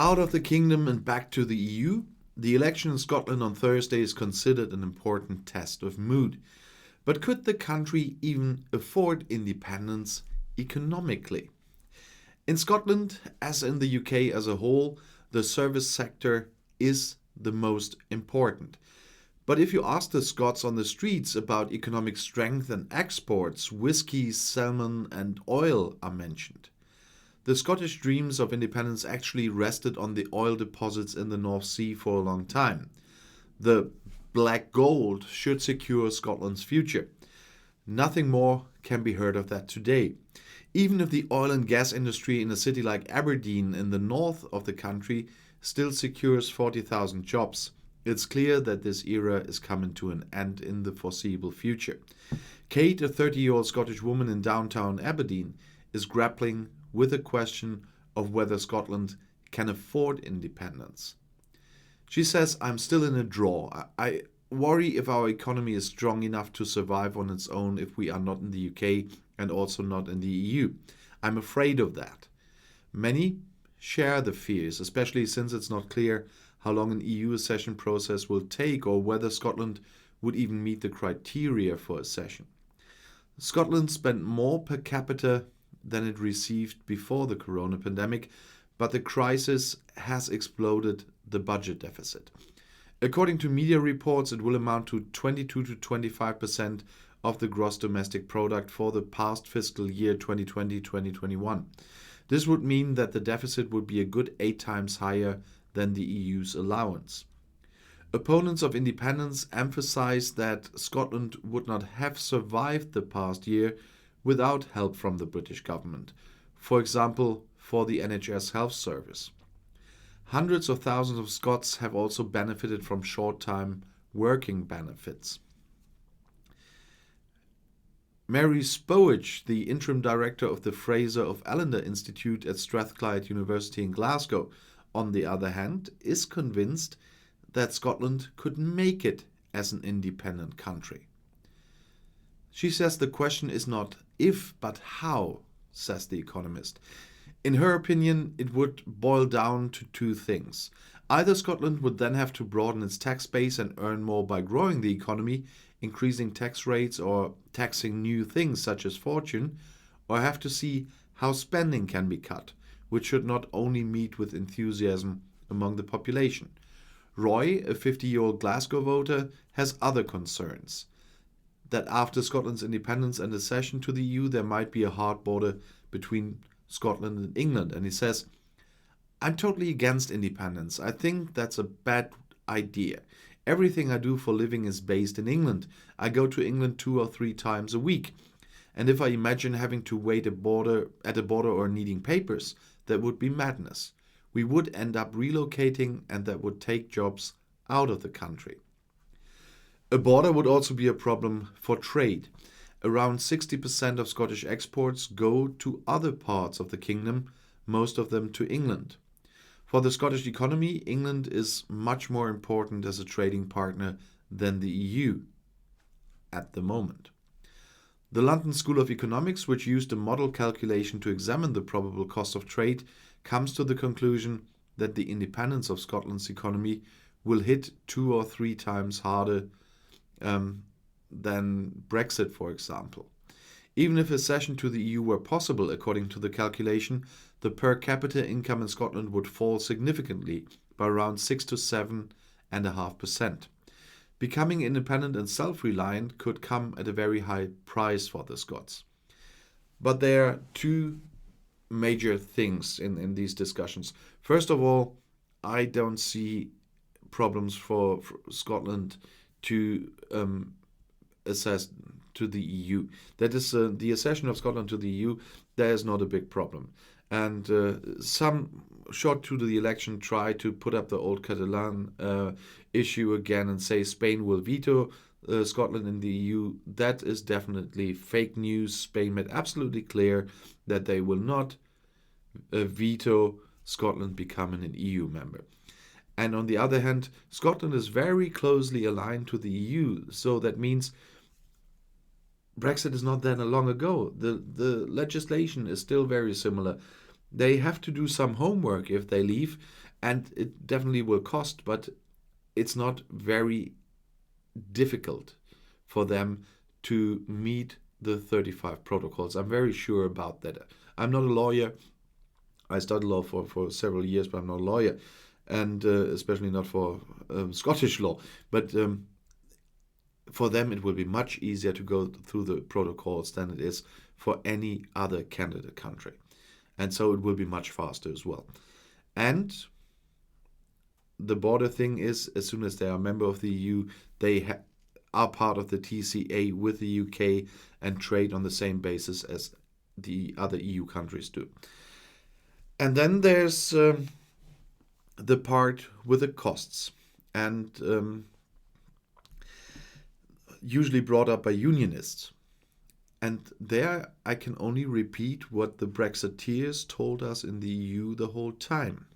Out of the kingdom and back to the EU, the election in Scotland on Thursday is considered an important test of mood. But could the country even afford independence economically? In Scotland, as in the UK as a whole, the service sector is the most important. But if you ask the Scots on the streets about economic strength and exports, whiskey, salmon, and oil are mentioned. The Scottish dreams of independence actually rested on the oil deposits in the North Sea for a long time. The black gold should secure Scotland's future. Nothing more can be heard of that today. Even if the oil and gas industry in a city like Aberdeen in the north of the country still secures 40,000 jobs, it's clear that this era is coming to an end in the foreseeable future. Kate, a 30-year-old Scottish woman in downtown Aberdeen, is grappling with the question of whether Scotland can afford independence. She says, "I'm still in a draw. I worry if our economy is strong enough to survive on its own if we are not in the UK and also not in the EU. I'm afraid of that." Many share the fears, especially since it's not clear how long an EU accession process will take or whether Scotland would even meet the criteria for accession. Scotland spent more per capita than it received before the corona pandemic, but the crisis has exploded the budget deficit. According to media reports, it will amount to 22 to 25% of the gross domestic product for the past fiscal year 2020-2021. This would mean that the deficit would be a good 8 times higher than the EU's allowance. Opponents of independence emphasize that Scotland would not have survived the past year without help from the British government, for example, for the NHS health service. Hundreds of thousands of Scots have also benefited from short-time working benefits. Mary Spowich, the interim director of the Fraser of Allender Institute at Strathclyde University in Glasgow, on the other hand, is convinced that Scotland could make it as an independent country. She says the question is not if, but how, says the economist. In her opinion, it would boil down to 2 things. Either Scotland would then have to broaden its tax base and earn more by growing the economy, increasing tax rates or taxing new things such as fortune, or have to see how spending can be cut, which should not only meet with enthusiasm among the population. Roy, a 50-year-old Glasgow voter, has other concerns. That after Scotland's independence and accession to the EU, there might be a hard border between Scotland and England. And he says, "I'm totally against independence. I think that's a bad idea. Everything I do for a living is based in England. I go to England 2 or 3 times a week. And if I imagine having to wait at a border or needing papers, that would be madness. We would end up relocating and that would take jobs out of the country." A border would also be a problem for trade. Around 60% of Scottish exports go to other parts of the kingdom, most of them to England. For the Scottish economy, England is much more important as a trading partner than the EU at the moment. The London School of Economics, which used a model calculation to examine the probable cost of trade, comes to the conclusion that the independence of Scotland's economy will hit 2 or 3 times harder than Brexit, for example. Even if accession to the EU were possible, according to the calculation, the per capita income in Scotland would fall significantly by around 6 to 7.5%. Becoming independent and self-reliant could come at a very high price for the Scots. But there are 2 major things in these discussions. First of all, I don't see problems for Scotland to access to the EU. That is the accession of Scotland to the EU, there is not a big problem. And some, short to the election, try to put up the old Catalan issue again and say Spain will veto Scotland in the EU. That is definitely fake news. Spain made absolutely clear that they will not veto Scotland becoming an EU member. And on the other hand, Scotland is very closely aligned to the EU, so that means Brexit is not that long ago. The legislation is still very similar. They have to do some homework if they leave, and it definitely will cost, but it's not very difficult for them to meet the 35 protocols. I'm very sure about that. I'm not a lawyer. I studied law for several years, but I'm not a lawyer, and especially not for Scottish law. But for them, it will be much easier to go through the protocols than it is for any other candidate country. And so it will be much faster as well. And the border thing is, as soon as they are a member of the EU, they are part of the TCA with the UK and trade on the same basis as the other EU countries do. And then there's the part with the costs, and usually brought up by unionists. And there I can only repeat what the Brexiteers told us in the EU the whole time.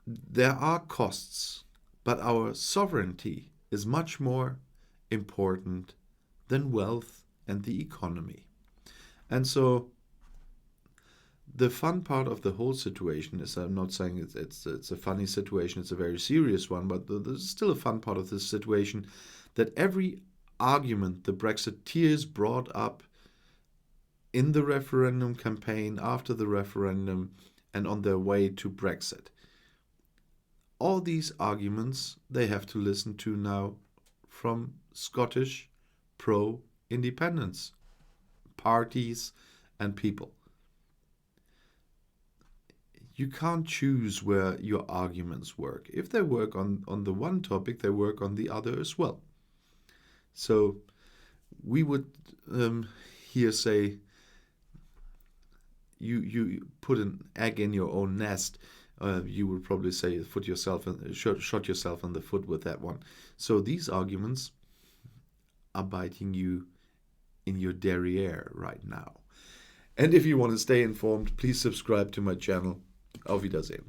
There are costs, but our sovereignty is much more important than wealth and the economy. And so the fun part of the whole situation is, I'm not saying it's a funny situation, it's a very serious one, but there's still a fun part of this situation, that every argument the Brexiteers brought up in the referendum campaign, after the referendum, and on their way to Brexit, all these arguments they have to listen to now from Scottish pro-independence parties and people. You can't choose where your arguments work. If they work on the one topic, they work on the other as well. So we would here say, you put an egg in your own nest. You would probably say shot yourself in the foot with that one. So these arguments are biting you in your derriere right now. And if you want to stay informed, please subscribe to my channel. Auf Wiedersehen.